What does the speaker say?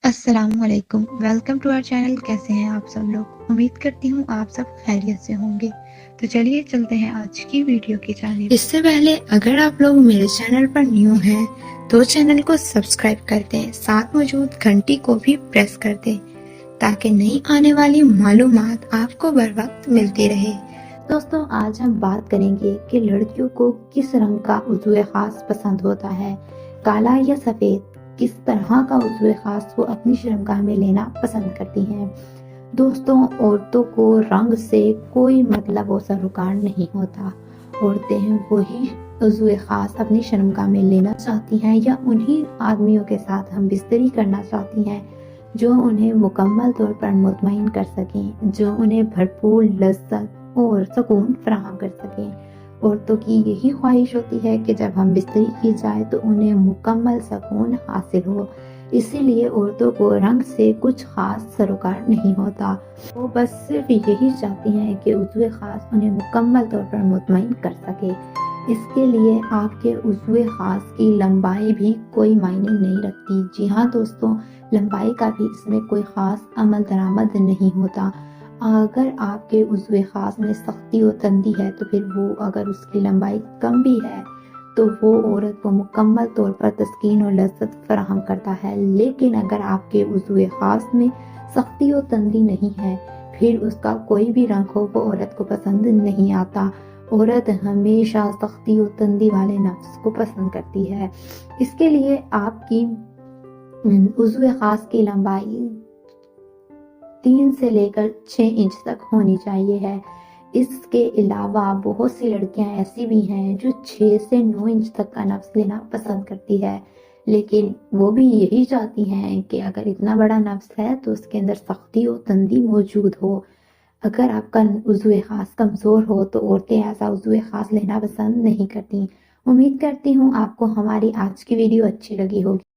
السلام علیکم، welcome to our channel. کیسے ہیں آپ سب لوگ؟ امید کرتی ہوں آپ سب خیریت سے ہوں گے۔ تو چلیے چلتے ہیں آج کی ویڈیو کی جانب۔ اس سے پہلے اگر آپ لوگ میرے چینل پر نیو ہیں تو چینل کو سبسکرائب کر دیں، ساتھ موجود گھنٹی کو بھی پریس کر دیں تاکہ نئی آنے والی معلومات آپ کو بر وقت ملتی رہے۔ دوستوں، آج ہم بات کریں گے کہ لڑکیوں کو کس رنگ کا عضو خاص پسند ہوتا ہے، کالا یا سفید، کس طرح کا عضو خاص وہ اپنی شرمگاہ میں لینا پسند کرتی ہیں۔ دوستوں، عورتوں کو رنگ سے کوئی مطلب و سروکار نہیں ہوتا۔ عورتیں وہی عضو خاص اپنی شرمگاہ میں لینا چاہتی ہیں یا انہی آدمیوں کے ساتھ ہم بستری کرنا چاہتی ہیں جو انہیں مکمل طور پر مطمئن کر سکیں، جو انہیں بھرپور لذت اور سکون فراہم کر سکیں۔ عورتوں کی یہی خواہش ہوتی ہے کہ جب ہم بستری کی جائے تو انہیں مکمل سکون حاصل ہو۔ اسی لیے عورتوں کو رنگ سے کچھ خاص سروکار نہیں ہوتا، وہ بس صرف یہی چاہتی ہیں کہ عضو خاص انہیں مکمل طور پر مطمئن کر سکے۔ اس کے لیے آپ کے عضو خاص کی لمبائی بھی کوئی معنی نہیں رکھتی۔ جی ہاں دوستوں، لمبائی کا بھی اس میں کوئی خاص عمل درآمد نہیں ہوتا۔ اگر آپ کے عضو خاص میں سختی و تندی ہے تو پھر وہ اگر اس کی لمبائی کم بھی ہے تو وہ عورت کو مکمل طور پر تسکین و لذت فراہم کرتا ہے، لیکن اگر آپ کے عضو خاص میں سختی و تندی نہیں ہے پھر اس کا کوئی بھی رنگ ہو وہ عورت کو پسند نہیں آتا۔ عورت ہمیشہ سختی و تندی والے نفس کو پسند کرتی ہے۔ اس کے لیے آپ کی عضو خاص کی لمبائی 3 سے لے کر 6 انچ تک ہونی چاہیے ہے۔ اس کے علاوہ بہت سی لڑکیاں ایسی بھی ہیں جو 6 سے 9 انچ تک کا نفس لینا پسند کرتی ہے، لیکن وہ بھی یہی چاہتی ہیں کہ اگر اتنا بڑا نفس ہے تو اس کے اندر سختی و تندی موجود ہو۔ اگر آپ کا عضو خاص کمزور ہو تو عورتیں ایسا عضو خاص لینا پسند نہیں کرتی۔ امید کرتی ہوں آپ کو ہماری آج کی ویڈیو اچھی لگی ہوگی۔